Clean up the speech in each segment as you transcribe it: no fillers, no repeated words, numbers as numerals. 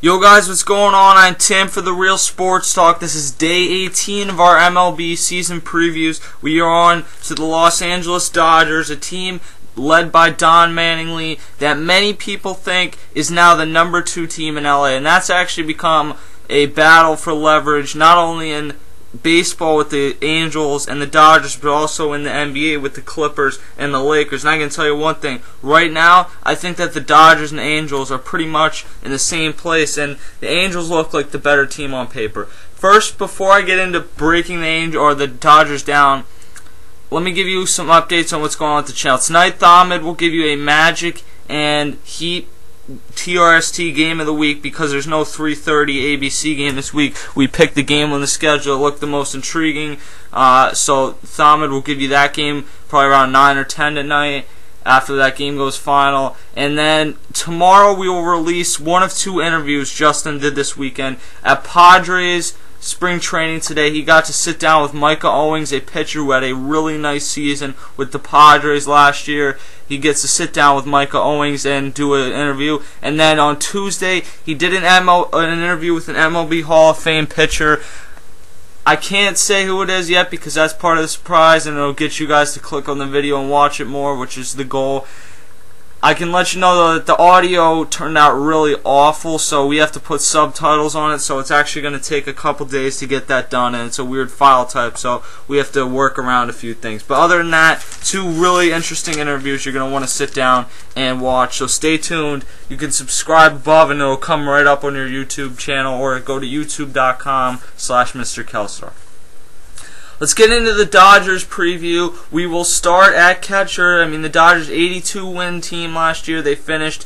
Yo guys, what's going on? I'm Tim for the Real Sports Talk. This is day 18 of our MLB season previews. We are on to the Los Angeles Dodgers, a team led by Don Mattingly that many people think is now the number 2 team in LA. And that's actually become a battle for leverage, not only in baseball with the Angels and the Dodgers, but also in the NBA with the Clippers and the Lakers. And I can tell you one thing, right now I think that the Dodgers and the Angels are pretty much in the same place, and the Angels look like the better team on paper. First, before I get into breaking the Dodgers down, let me give you some updates on what's going on with the channel. Tonight, Ahmed will give you a Magic and Heat TRST game of the week because there's no 3:30 ABC game this week. We picked the game on the schedule. It looked the most intriguing. So Thamid will give you that game probably around 9 or 10 tonight after that game goes final. And then tomorrow we will release one of 2 interviews Justin did this weekend. At Padres spring training today, he got to sit down with Micah Owings, a pitcher who had a really nice season with the Padres last year. He gets to sit down with Micah Owings and do an interview. And then on Tuesday, he did an interview with an MLB Hall of Fame pitcher. I can't say who it is yet because that's part of the surprise, and it'll get you guys to click on the video and watch it more, which is the goal. I can let you know though that the audio turned out really awful, so we have to put subtitles on it, so it's actually going to take a couple days to get that done, and it's a weird file type, so we have to work around a few things. But other than that, 2 really interesting interviews you're going to want to sit down and watch, so stay tuned. You can subscribe above and it'll come right up on your YouTube channel, or go to youtube.com/Mr. Kelsar. Let's get into the Dodgers preview. We will start at catcher. The Dodgers 82-win team last year. They finished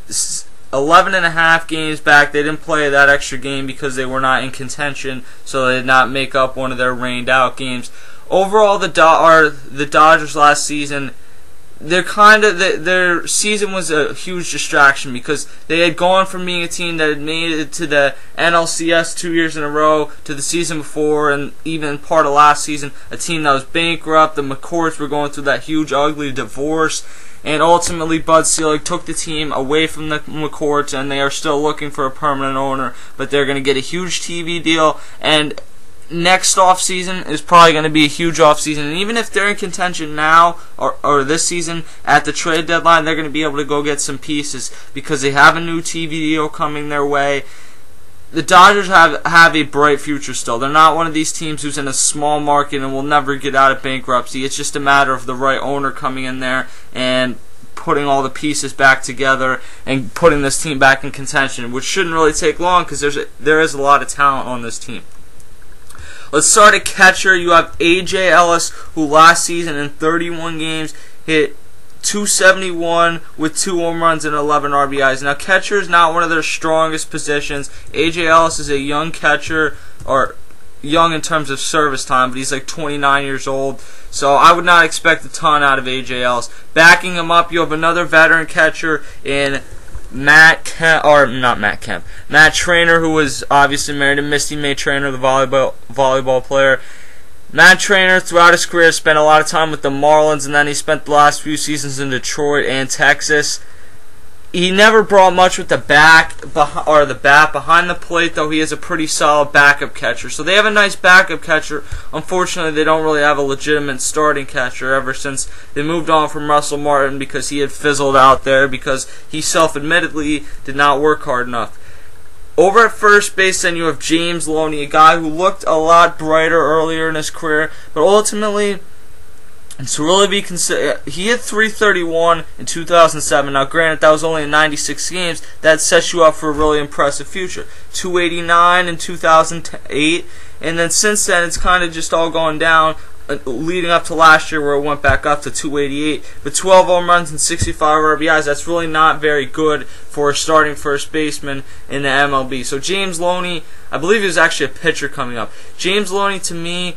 11.5 games back. They didn't play that extra game because they were not in contention, so they did not make up one of their rained-out games. Overall, the Dodgers last season, their season was a huge distraction because they had gone from being a team that had made it to the NLCS 2 years in a row to the season before, and even part of last season, a team that was bankrupt. The McCourts were going through that huge, ugly divorce, and ultimately Bud Selig took the team away from the McCourts, and they are still looking for a permanent owner, but they're going to get a huge TV deal, and next offseason is probably going to be a huge offseason. And even if they're in contention now or this season at the trade deadline, they're going to be able to go get some pieces because they have a new TV deal coming their way. The Dodgers have a bright future still. They're not one of these teams who's in a small market and will never get out of bankruptcy. It's just a matter of the right owner coming in there and putting all the pieces back together and putting this team back in contention, which shouldn't really take long because there is a lot of talent on this team. Let's start at catcher. You have A.J. Ellis, who last season in 31 games hit .271 with 2 home runs and 11 RBIs. Now, catcher is not one of their strongest positions. A.J. Ellis is a young catcher, or young in terms of service time, but he's like 29 years old. So I would not expect a ton out of A.J. Ellis. Backing him up, you have another veteran catcher in Matt Trainer, who was obviously married to Misty May Trainer, the volleyball player. Matt Trainer, throughout his career, spent a lot of time with the Marlins, and then he spent the last few seasons in Detroit and Texas. He never brought much with the bat behind the plate, though he is a pretty solid backup catcher. So they have a nice backup catcher. Unfortunately, they don't really have a legitimate starting catcher ever since they moved on from Russell Martin because he had fizzled out there because he self-admittedly did not work hard enough. Over at first base, then you have James Loney, a guy who looked a lot brighter earlier in his career, but ultimately, to really be considered, he hit .331 in 2007. Now, granted, that was only in 96 games. That sets you up for a really impressive future. .289 in 2008, and then since then, it's kind of just all going down, leading up to last year where it went back up to .288. But 12 home runs and 65 RBIs, that's really not very good for a starting first baseman in the MLB. So James Loney, I believe he was actually a pitcher coming up. James Loney, to me,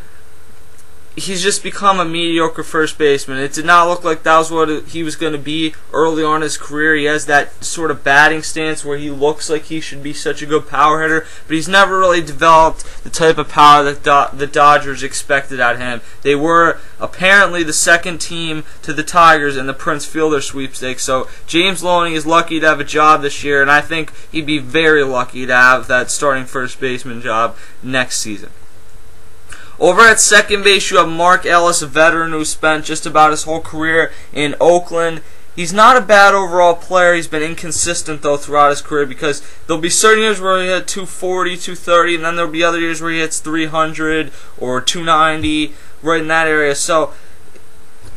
he's just become a mediocre first baseman. It did not look like that was what he was going to be early on in his career. He has that sort of batting stance where he looks like he should be such a good power hitter, but he's never really developed the type of power that the Dodgers expected out of him. They were apparently the second team to the Tigers in the Prince Fielder sweepstakes, so James Loney is lucky to have a job this year, and I think he'd be very lucky to have that starting first baseman job next season. Over at second base, you have Mark Ellis, a veteran who spent just about his whole career in Oakland. He's not a bad overall player. He's been inconsistent, though, throughout his career, because there'll be certain years where he hit 240, 230, and then there'll be other years where he hits 300 or 290, right in that area. So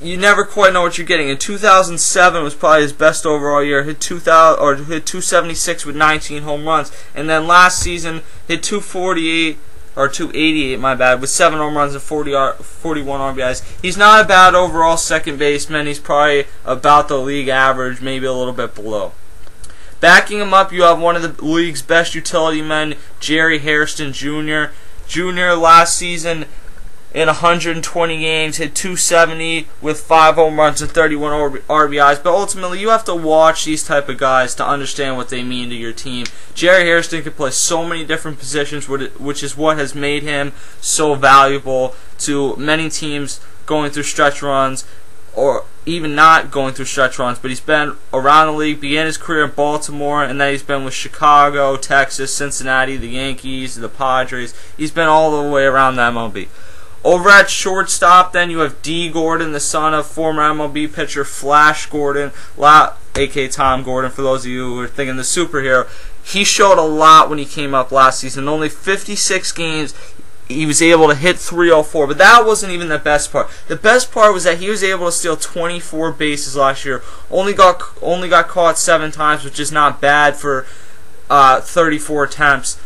you never quite know what you're getting. In 2007 was probably his best overall year. Hit 276 with 19 home runs, and then last season hit 248. Or 288, my bad, with 7 home runs and 41 RBIs. He's not a bad overall second baseman. He's probably about the league average, maybe a little bit below. Backing him up, you have one of the league's best utility men, Jerry Hairston Jr. Last season, in 120 games, hit 270 with 5 home runs and 31 RBIs. But ultimately, you have to watch these type of guys to understand what they mean to your team. Jerry Hairston can play so many different positions, which is what has made him so valuable to many teams going through stretch runs, or even not going through stretch runs. But he's been around the league, began his career in Baltimore, and then he's been with Chicago, Texas, Cincinnati, the Yankees, the Padres. He's been all the way around the MLB. Over at shortstop, then, you have D. Gordon, the son of former MLB pitcher Flash Gordon, a.k.a. Tom Gordon, for those of you who are thinking the superhero. He showed a lot when he came up last season. In only 56 games, he was able to hit 304, but that wasn't even the best part. The best part was that he was able to steal 24 bases last year. Only got caught 7 times, which is not bad for 34 attempts.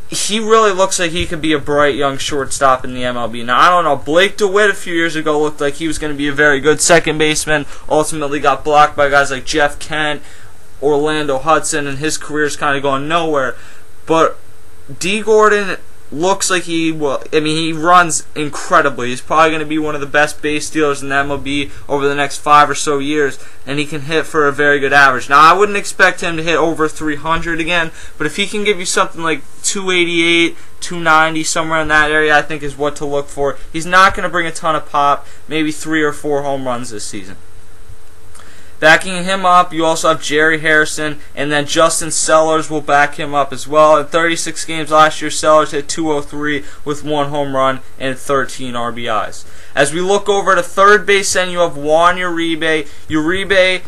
He really looks like he could be a bright young shortstop in the MLB. Now, I don't know, Blake DeWitt a few years ago looked like he was going to be a very good second baseman. Ultimately got blocked by guys like Jeff Kent, Orlando Hudson, and his career's kind of going nowhere. But D. Gordon looks like he runs incredibly. He's probably going to be one of the best base stealers in the MLB over the next 5 or so years, and he can hit for a very good average. Now, I wouldn't expect him to hit over 300 again, but if he can give you something like 288, 290, somewhere in that area, I think is what to look for. He's not going to bring a ton of pop, maybe 3 or 4 home runs this season. Backing him up, you also have Jerry Harrison, and then Justin Sellers will back him up as well. In 36 games last year, Sellers hit 203 with 1 home run and 13 RBIs. As we look over to third base, then you have Juan Uribe. Uribe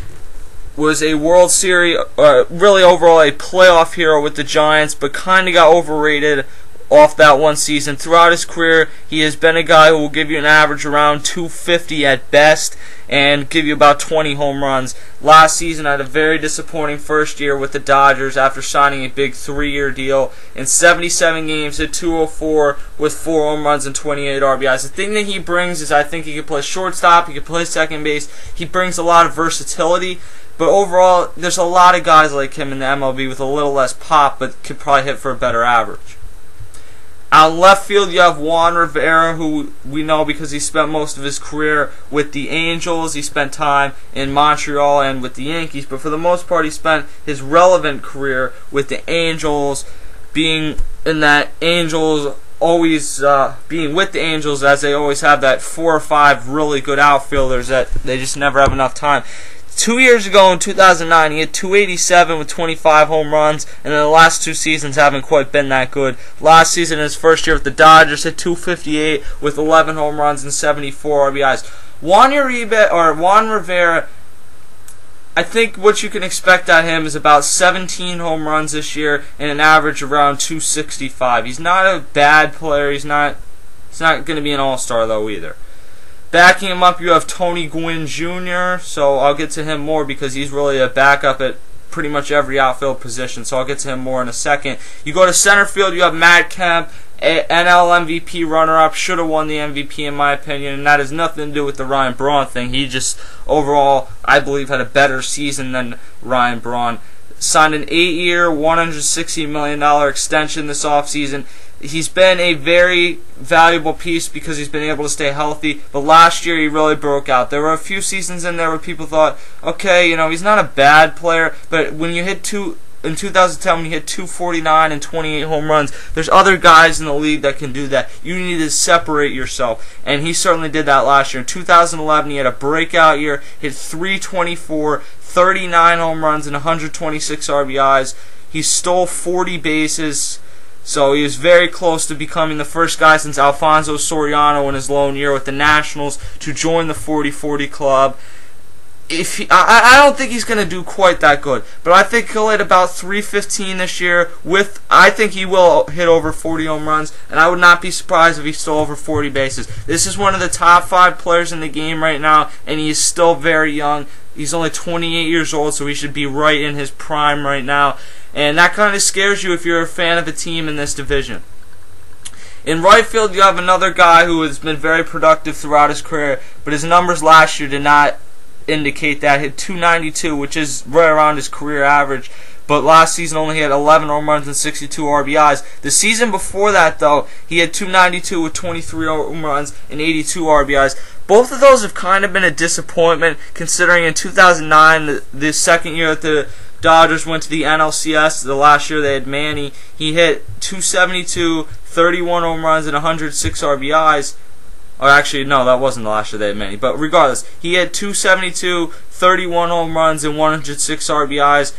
was a World Series, really overall a playoff hero with the Giants, but kind of got overrated off that one season. Throughout his career, he has been a guy who will give you an average around 250 at best and give you about 20 home runs. Last season, had a very disappointing first year with the Dodgers after signing a big 3-year deal. In 77 games, hit 204 with 4 home runs and 28 RBIs. The thing that he brings is I think he can play shortstop, he can play second base. He brings a lot of versatility. But overall, there's a lot of guys like him in the MLB with a little less pop, but could probably hit for a better average. Out in left field, you have Juan Rivera, who we know because he spent most of his career with the Angels. He spent time in Montreal and with the Yankees, but for the most part, he spent his relevant career with the Angels, being in that Angels always being with the Angels, as they always have that 4 or 5 really good outfielders that they just never have enough time. 2 years ago in 2009, he hit 287 with 25 home runs, and then the last 2 seasons haven't quite been that good. Last season, in his first year with the Dodgers, hit 258 with 11 home runs and 74 RBIs. Juan Rivera, I think what you can expect out of him is about 17 home runs this year and an average around 265. He's not a bad player. He's not going to be an all-star, though, either. Backing him up, you have Tony Gwynn Jr., so I'll get to him more because he's really a backup at pretty much every outfield position, so I'll get to him more in a second. You go to center field, you have Matt Kemp, NL MVP runner-up, should have won the MVP in my opinion, and that has nothing to do with the Ryan Braun thing. He just, overall, I believe, had a better season than Ryan Braun. Signed an 8-year, $160 million extension this offseason. He's been a very valuable piece because he's been able to stay healthy, but last year he really broke out. There were a few seasons in there where people thought, okay, he's not a bad player, but when you hit in 2010, when you hit 249 and 28 home runs, there's other guys in the league that can do that. You need to separate yourself, and he certainly did that last year. In 2011, he had a breakout year, hit 324, 39 home runs, and 126 RBIs. He stole 40 bases. So he was very close to becoming the first guy since Alfonso Soriano in his lone year with the Nationals to join the 40-40 club. I don't think he's going to do quite that good, but I think he'll hit about 315 this year. I think he will hit over 40 home runs, and I would not be surprised if he stole over 40 bases. This is one of the top 5 players in the game right now, and he's still very young. He's only 28 years old, so he should be right in his prime right now. And that kind of scares you if you're a fan of a team in this division. In right field, you have another guy who has been very productive throughout his career, but his numbers last year did not indicate that. Hit 292, which is right around his career average, but last season only had 11 home runs and 62 RBIs. The season before that, though, he had 292 with 23 home runs and 82 RBIs. Both of those have kind of been a disappointment, considering in 2009, the second year that the Dodgers went to the NLCS, the last year they had Manny, he hit 272, 31 home runs, and 106 RBIs. Or actually, no, that wasn't the last year they had Manny. But regardless, he had 272, 31 home runs, and 106 RBIs.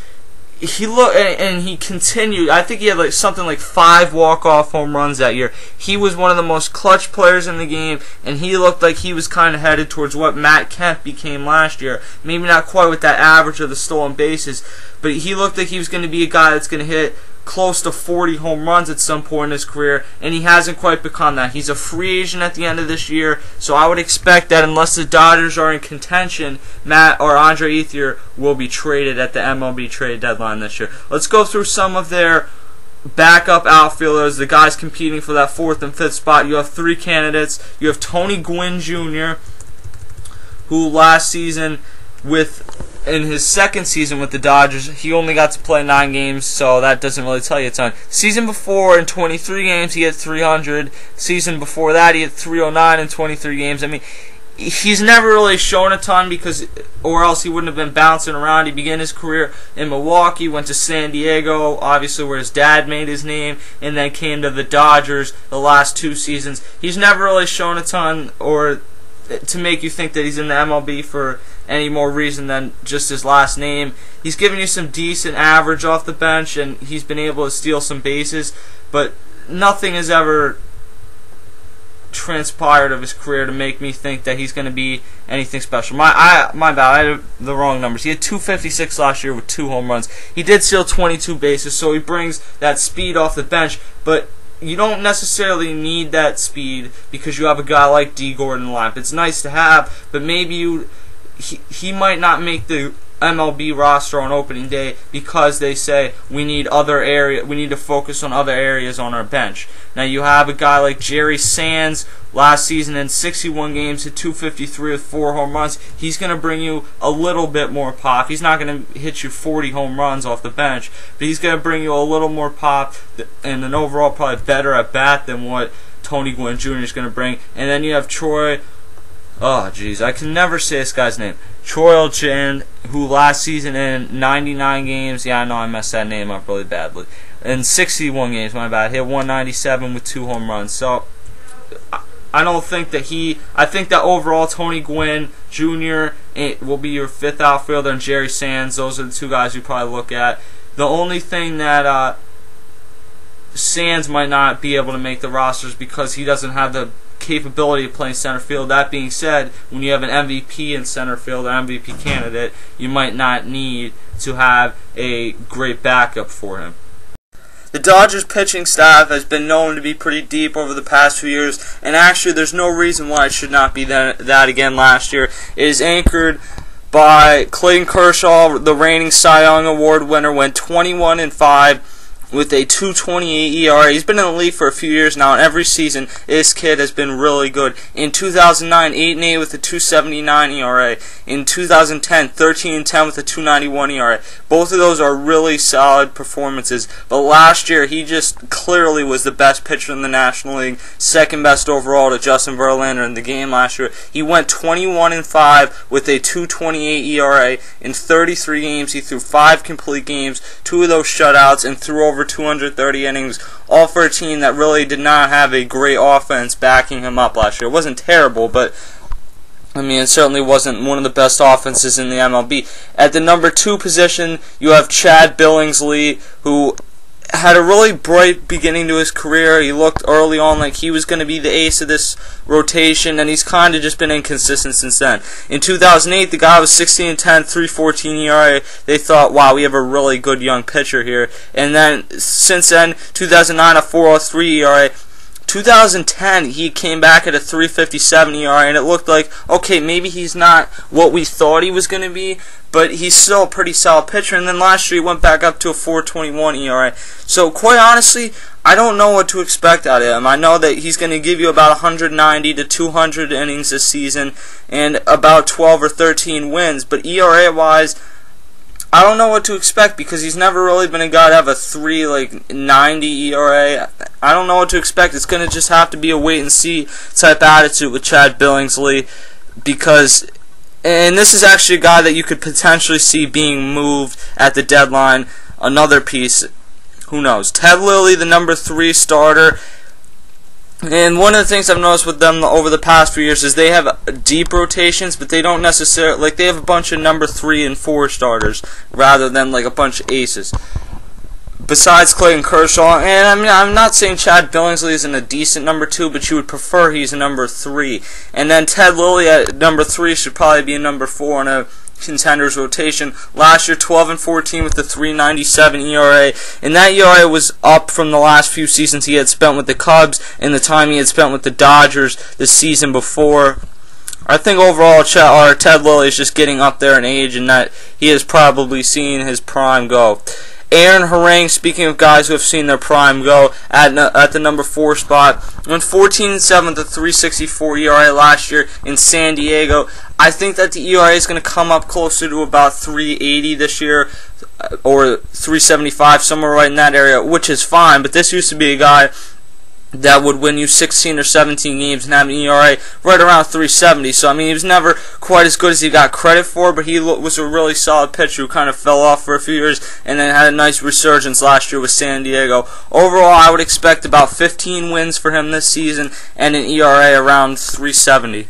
He continued. I think he had something like 5 walk-off home runs that year. He was one of the most clutch players in the game, and he looked like he was kind of headed towards what Matt Kemp became last year. Maybe not quite with that average of the stolen bases, but he looked like he was going to be a guy that's going to hit close to 40 home runs at some point in his career, and he hasn't quite become that. He's a free agent at the end of this year, so I would expect that unless the Dodgers are in contention, Matt or Andre Ethier will be traded at the MLB trade deadline this year. Let's go through some of their backup outfielders, the guys competing for that 4th and 5th spot. You have 3 candidates. You have Tony Gwynn Jr., who last season in his second season with the Dodgers, he only got to play 9 games, so that doesn't really tell you a ton. Season before, in 23 games, he had 300. Season before that, he had 309 in 23 games. I mean, he's never really shown a ton or else he wouldn't have been bouncing around. He began his career in Milwaukee, went to San Diego, obviously where his dad made his name, and then came to the Dodgers the last 2 seasons. He's never really shown a ton or to make you think that he's in the MLB for any more reason than just his last name. He's given you some decent average off the bench, and he's been able to steal some bases, but nothing has ever transpired of his career to make me think that he's going to be anything special. My bad, I had the wrong numbers. He had 256 last year with 2 home runs. He did steal 22 bases, so he brings that speed off the bench, but you don't necessarily need that speed because you have a guy like D. Gordon Lamp. It's nice to have, but maybe he might not make the MLB roster on opening day because they say we need to focus on other areas on our bench. Now you have a guy like Jerry Sands last season in 61 games hit 253 with 4 home runs. He's going to bring you a little bit more pop. He's not going to hit you 40 home runs off the bench, but he's going to bring you a little more pop and an overall probably better at bat than what Tony Gwynn Jr. is going to bring. And then you have Troy. Oh, jeez, I can never say this guy's name. Troy Olchin, who last season in 99 games, yeah, I know I messed that name up really badly. In 61 games, my bad, hit 197 with 2 home runs. So, I don't think that I think that overall Tony Gwynn Jr. will be your 5th outfielder, and Jerry Sands, those are the 2 guys you probably look at. The only thing that Sands might not be able to make the rosters because he doesn't have the capability of playing center field. That being said, when you have an MVP in center field, an MVP candidate, you might not need to have a great backup for him. The Dodgers pitching staff has been known to be pretty deep over the past few years, and actually there's no reason why it should not be that again last year. It is anchored by Clayton Kershaw, the reigning Cy Young Award winner, went 21-5. with a 2.28 ERA. He's been in the league for a few years now, and every season this kid has been really good. In 2009, 8-8 with a 2.79 ERA. In 2010, 13-10 with a 2.91 ERA. Both of those are really solid performances. But last year, he just clearly was the best pitcher in the National League, second best overall to Justin Verlander in the game last year. He went 21-5 with a 2.28 ERA. In 33 games, he threw 5 complete games, 2 of those shutouts, and threw over 230 innings, all for a team that really did not have a great offense backing him up last year. It wasn't terrible, but I mean, it certainly wasn't one of the best offenses in the MLB. At the number 2 position, you have Chad Billingsley, who had a really bright beginning to his career. He looked early on like he was going to be the ace of this rotation, and he's kind of just been inconsistent since then. In 2008, the guy was 16-10, 3.14 ERA. They thought, wow, we have a really good young pitcher here. And then, since then, 2009, a 4.03 ERA. 2010, he came back at a 3.57 ERA, and it looked like, okay, maybe he's not what we thought he was going to be, but he's still a pretty solid pitcher. And then last year, he went back up to a 4.21 ERA. So, quite honestly, I don't know what to expect out of him. I know that he's going to give you about 190 to 200 innings this season and about 12 or 13 wins, but ERA-wise, I don't know what to expect because he's never really been a guy to have a 3.90 ERA. I don't know what to expect. It's going to just have to be a wait-and-see type attitude with Chad Billingsley because, and this is actually a guy that you could potentially see being moved at the deadline. Another piece, who knows. Ted Lilly, the number 3 starter. And one of the things I've noticed with them over the past few years is they have deep rotations, but they don't necessarily, like, they have a bunch of number 3 and 4 starters rather than like a bunch of aces. Besides Clayton Kershaw, and I mean, I'm not saying Chad Billingsley isn't a decent number 2, but you would prefer he's a number 3. And then Ted Lilly at number 3 should probably be a number 4 in a contenders rotation. Last year, 12-14 with the 3.97 ERA, and that ERA was up from the last few seasons he had spent with the Cubs and the time he had spent with the Dodgers the season before. I think overall Ted Lilly is just getting up there in age, and that he has probably seen his prime go. Aaron Harang, speaking of guys who have seen their prime go, at the number 4 spot, went 14-7 with a 3.64 ERA last year in San Diego. I think that the ERA is going to come up closer to about 3.80 this year, or 3.75, somewhere right in that area, which is fine, but this used to be a guy that would win you 16 or 17 games and have an ERA right around 3.70. So, I mean, he was never quite as good as he got credit for, but he was a really solid pitcher who kind of fell off for a few years and then had a nice resurgence last year with San Diego. Overall, I would expect about 15 wins for him this season and an ERA around 3.70.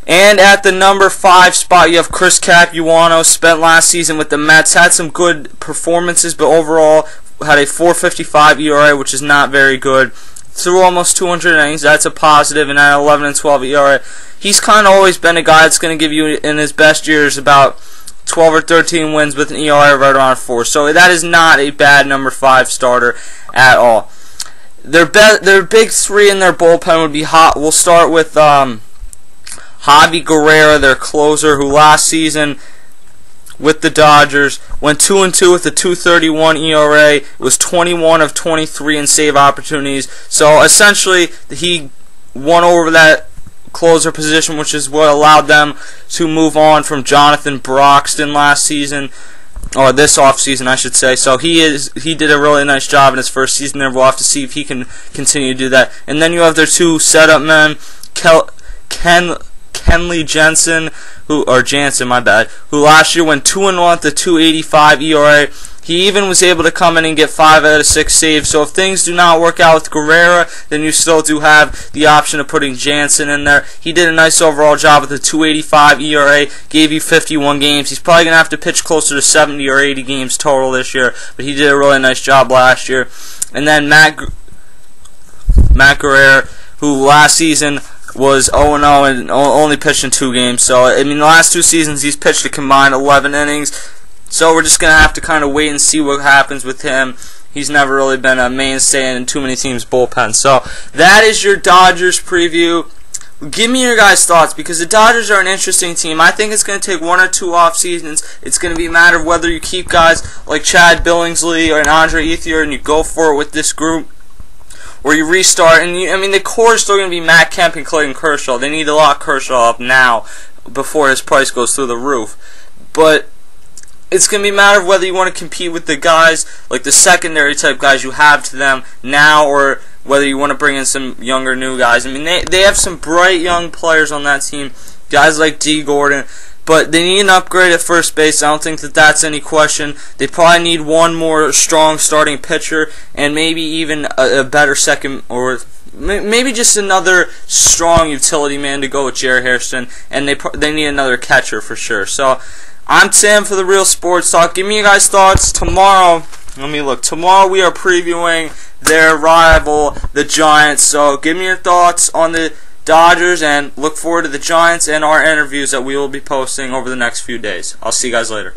And at the number 5 spot, you have Chris Capuano. Spent last season with the Mets, had some good performances, but overall had a 4.55 ERA, which is not very good. Threw almost 200 innings, that's a positive, and at 11-12 ERA. He's kind of always been a guy that's going to give you, in his best years, about 12 or 13 wins with an ERA right around 4. So that is not a bad number 5 starter at all. Their big 3 in their bullpen would be hot. We'll start with Javi Guerrero, their closer, who last season with the Dodgers went 2-2 with a 2.31 ERA. It was 21 of 23 in save opportunities. So essentially, he won over that closer position, which is what allowed them to move on from Jonathan Broxton last season, or this offseason, I should say. So he did a really nice job in his first season there. We'll have to see if he can continue to do that. And then you have their 2 setup men, Kenley Jansen, who last year went 2-1 with the 2.85 ERA. He even was able to come in and get 5 out of 6 saves. So if things do not work out with Guerrero, then you still do have the option of putting Jansen in there. He did a nice overall job with the 2.85 ERA, gave you 51 games. He's probably going to have to pitch closer to 70 or 80 games total this year, but he did a really nice job last year. And then Matt Guerrero, who last season was 0-0 and only pitched in 2 games. So, I mean, the last 2 seasons he's pitched a combined 11 innings. So we're just going to have to kind of wait and see what happens with him. He's never really been a mainstay in too many teams' bullpen. So that is your Dodgers preview. give me your guys' thoughts, because the Dodgers are an interesting team. I think it's going to take 1 or 2 off seasons. It's going to be a matter of whether you keep guys like Chad Billingsley or Andre Ethier and you go for it with this group, or you restart. And I mean, the core is still going to be Matt Kemp and Clayton Kershaw. They need to lock Kershaw up now before his price goes through the roof. But it's going to be a matter of whether you want to compete with the guys, like the secondary type guys you have to them now, or whether you want to bring in some younger new guys. I mean, they have some bright young players on that team, guys like D. Gordon, but they need an upgrade at first base. I don't think that that's any question. They probably need one more strong starting pitcher, and maybe even a better second, or maybe just another strong utility man to go with Jerry Hairston, and they need another catcher for sure. So I'm Tim for the Real Sports Talk. Give me your guys' thoughts tomorrow. Let me look. Tomorrow we are previewing their rival, the Giants. So give me your thoughts on the Dodgers, and look forward to the Giants and our interviews that we will be posting over the next few days. I'll see you guys later.